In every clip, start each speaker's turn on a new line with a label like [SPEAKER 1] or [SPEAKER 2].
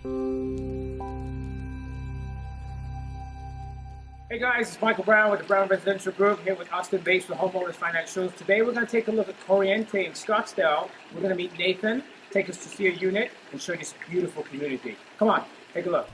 [SPEAKER 1] Hey guys, it's Michael Brown with the Brown Residential Group here with Austin Bates with Homeowners Financials. Today we're going to take a look at Corriente in Scottsdale. We're going to meet Nathan, take us to see a unit, and show you this beautiful community. Come on, take a look.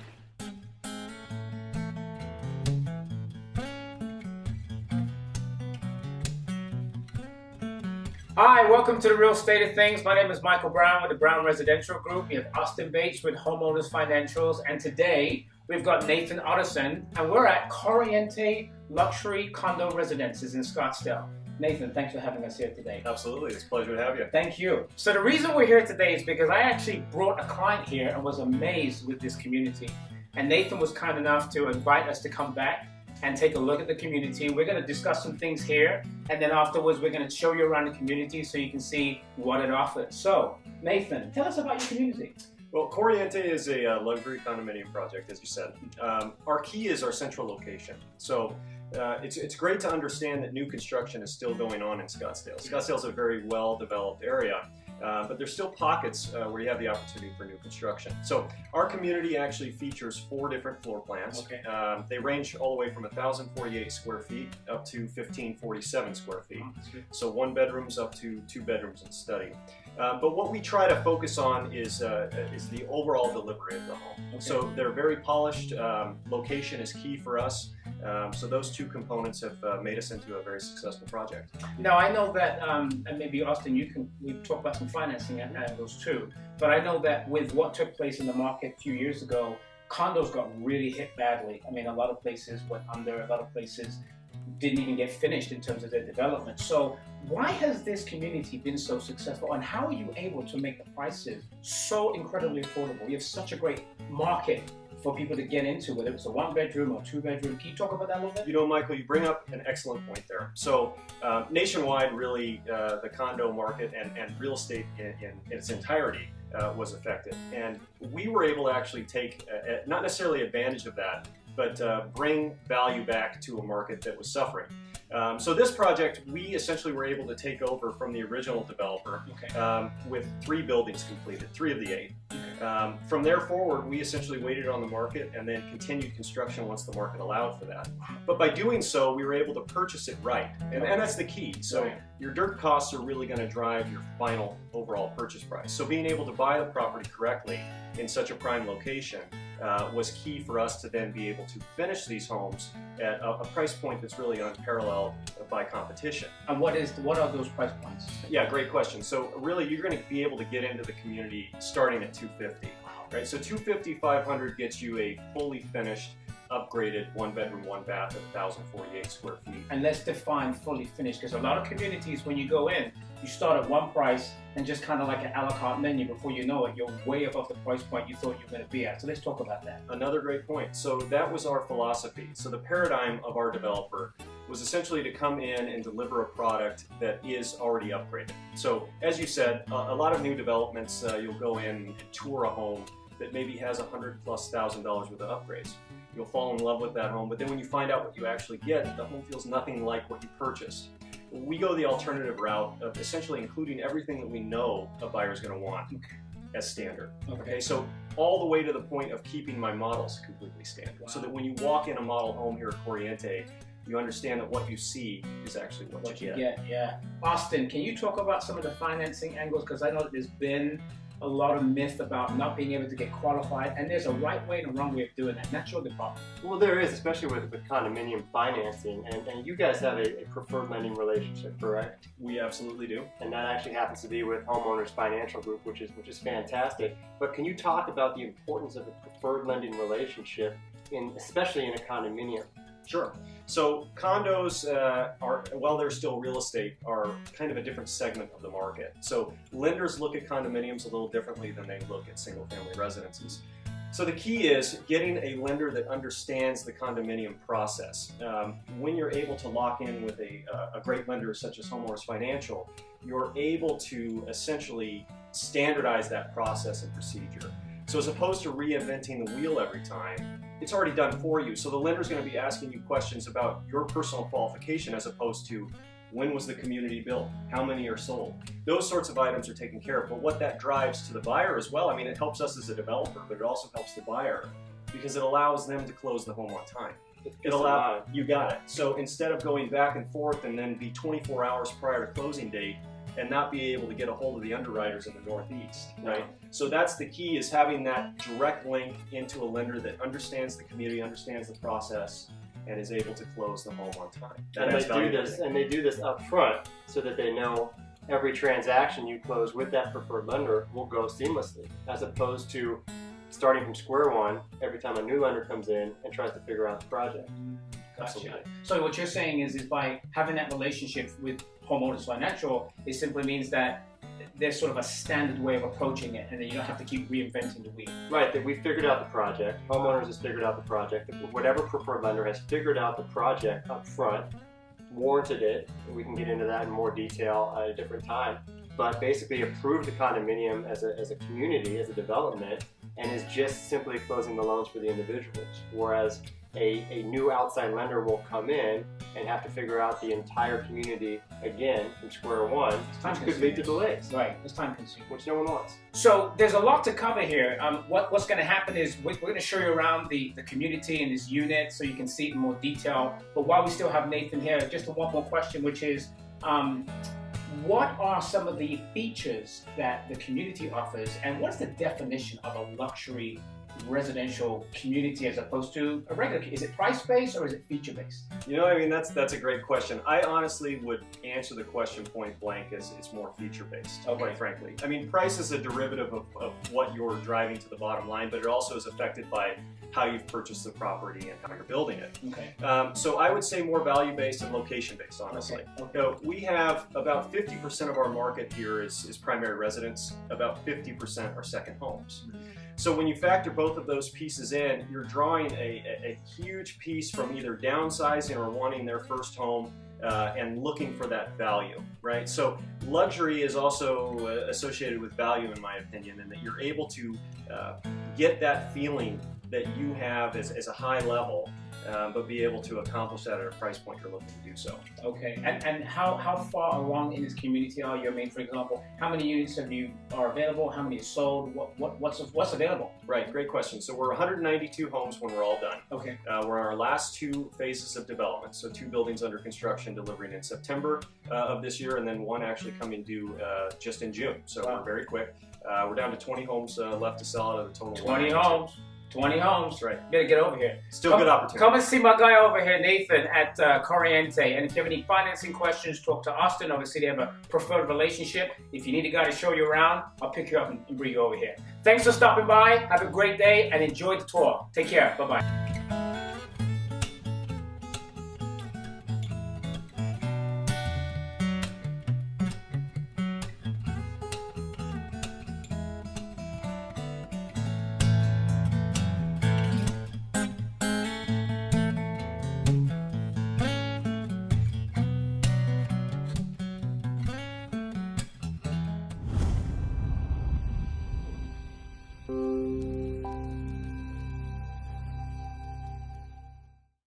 [SPEAKER 1] Hi, welcome to the Real Estate of Things. My name is Michael Brown with the Brown Residential Group. We have Austin Bates with Homeowners Financials, and today we've got Nathan Otterson, and we're at Corriente Luxury Condo Residences in Scottsdale. Nathan, thanks for having us here today.
[SPEAKER 2] Absolutely, it's a pleasure to have you.
[SPEAKER 1] Thank you. So the reason we're here today is because I actually brought a client here and was amazed with this community. And Nathan was kind enough to invite us to come back and take a look at the community. We're going to discuss some things here, and then afterwards we're going to show you around the community so you can see what it offers. So, Nathan, tell us about your community.
[SPEAKER 2] Well, Corriente is a luxury condominium project, as you said. Our key is our central location. So it's great to understand that new construction is still going on in Scottsdale. Scottsdale is a very well-developed area. But there's still pockets where you have the opportunity for new construction. So our community actually features 4 different floor plans.
[SPEAKER 1] Okay.
[SPEAKER 2] They range all the way from 1,048 square feet up to 1,547 square feet. So 1 bedrooms up to 2 bedrooms and study. But what we try to focus on is the overall delivery of the home. Okay. So they're very polished. Location is key for us. So those 2 components have made us into a very successful project.
[SPEAKER 1] Now I know that, and maybe Austin, we talk about some financing angles too, but I know that with what took place in the market a few years ago, condos got really hit badly. I mean, a lot of places went under, a lot of places didn't even get finished in terms of their development. So why has this community been so successful, and how are you able to make the prices so incredibly affordable? You have such a great market for people to get into, whether it's a 1-bedroom or 2-bedroom. Can you talk about that a little bit?
[SPEAKER 2] You know, Michael, you bring up an excellent point there. So nationwide, really, the condo market and real estate in its entirety was affected. And we were able to actually take, not necessarily advantage of that, but bring value back to a market that was suffering. So this project, we essentially were able to take over from the original developer. Okay. With 3 buildings completed, 3 of the 8. Okay. From there forward, we essentially waited on the market and then continued construction once the market allowed for that. But by doing so, we were able to purchase it right, and that's the key. So right. Your dirt costs are really going to drive your final overall purchase price. So being able to buy the property correctly in such a prime location was key for us to then be able to finish these homes at a price point that's really unparalleled by competition.
[SPEAKER 1] And what are those price points?
[SPEAKER 2] Yeah, great question. So really, you're going to be able to get into the community starting at $250. Right? So $250, $500 gets you a fully finished, upgraded 1-bedroom, 1-bath at 1,048 square feet.
[SPEAKER 1] And let's define fully finished, because a lot of communities, when you go in, you start at one price and just kind of like an a la carte menu. Before you know it, you're way above the price point you thought you were going to be at. So let's talk about that.
[SPEAKER 2] Another great point. So that was our philosophy. So the paradigm of our developer was essentially to come in and deliver a product that is already upgraded. So as you said, a lot of new developments, you'll go in and tour a home that maybe has $100,000+ worth of upgrades. You'll fall in love with that home, but then when you find out what you actually get, the home feels nothing like what you purchased. We go the alternative route of essentially including everything that we know a buyer is going to want as standard. Okay, so all the way to the point of keeping my models completely standard. Wow. So that when you walk in a model home here at Corriente, you understand that what you see is actually what you get.
[SPEAKER 1] Yeah. Austin, can you talk about some of the financing angles? Because I know that there's been a lot of myth about not being able to get qualified, and there's a right way and a wrong way of doing that. That's your department.
[SPEAKER 3] Well, there is, especially with condominium financing, and you guys have a preferred lending relationship, correct?
[SPEAKER 2] We absolutely do.
[SPEAKER 3] And that actually happens to be with Homeowners Financial Group, which is fantastic. But can you talk about the importance of a preferred lending relationship, especially in a condominium?
[SPEAKER 2] Sure. So condos while they're still real estate, are kind of a different segment of the market. So lenders look at condominiums a little differently than they look at single-family residences. So the key is getting a lender that understands the condominium process. When you're able to lock in with a great lender such as Homeowners Financial, you're able to essentially standardize that process and procedure. So as opposed to reinventing the wheel every time, it's already done for you. So the lender's going to be asking you questions about your personal qualification as opposed to When was the community built? How many are sold? Those sorts of items are taken care of. But what that drives to the buyer as well, I mean, it helps us as a developer, but it also helps the buyer because it allows them to close the home on time. It allows, you got it. So instead of going back and forth and then be 24 hours prior to closing date and not be able to get a hold of the underwriters in the Northeast, right? So that's the key, is having that direct link into a lender that understands the community, understands the process, and is able to close the home on time.
[SPEAKER 3] And they do this up front so that they know every transaction you close with that preferred lender will go seamlessly, as opposed to starting from square one every time a new lender comes in and tries to figure out the project.
[SPEAKER 1] Gotcha. So what you're saying is by having that relationship with Homeowners Financial, it simply means that there's sort of a standard way of approaching it, and then you don't have to keep reinventing the wheel.
[SPEAKER 3] Right, that we figured out the project, Homeowners has figured out the project, whatever preferred lender has figured out the project up front, warranted it, and we can get into that in more detail at a different time, but basically approved the condominium as a community, as a development, and is just simply closing the loans for the individuals. Whereas a new outside lender will come in and have to figure out the entire community again from square one, which could lead to delays.
[SPEAKER 1] Right, it's time consuming.
[SPEAKER 3] Which no one wants.
[SPEAKER 1] So there's a lot to cover here. What's going to happen is we're going to show you around the community and this unit so you can see it in more detail. But while we still have Nathan here, just one more question, which is, what are some of the features that the community offers, and what's the definition of a luxury residential community as opposed to a regular? Is it price-based or is it feature-based?
[SPEAKER 2] You know, I mean, that's a great question. I honestly would answer the question point blank as it's more feature-based, quite frankly. I mean, price is a derivative of what you're driving to the bottom line, but it also is affected by how you've purchased the property and how you're building it.
[SPEAKER 1] Okay.
[SPEAKER 2] So I would say more value-based and location-based, honestly.
[SPEAKER 1] Okay.
[SPEAKER 2] So we have about 50% of our market here is primary residence, about 50% are second homes. So when you factor both of those pieces in, you're drawing a huge piece from either downsizing or wanting their first home and looking for that value, right? So luxury is also associated with value, in my opinion, and that you're able to get that feeling that you have as a high level, but be able to accomplish that at a price point you're looking to do so.
[SPEAKER 1] Okay, and how far along in this community are you? I mean, for example, how many units are available? How many are sold? What's available?
[SPEAKER 2] Right, great question. So we're 192 homes when we're all done.
[SPEAKER 1] Okay.
[SPEAKER 2] We're in our last 2 phases of development, so 2 buildings under construction, delivering in September of this year, and then 1 actually coming due just in June. So we're very quick. We're down to 20 homes left to sell out of the total.
[SPEAKER 1] 20 homes. 20 homes.
[SPEAKER 2] That's right.
[SPEAKER 1] You gotta get over here.
[SPEAKER 2] Still good opportunity.
[SPEAKER 1] Come and see my guy over here, Nathan, at Corriente. And if you have any financing questions, talk to Austin. Obviously, they have a preferred relationship. If you need a guy to show you around, I'll pick you up and bring you over here. Thanks for stopping by. Have a great day and enjoy the tour. Take care. Bye-bye.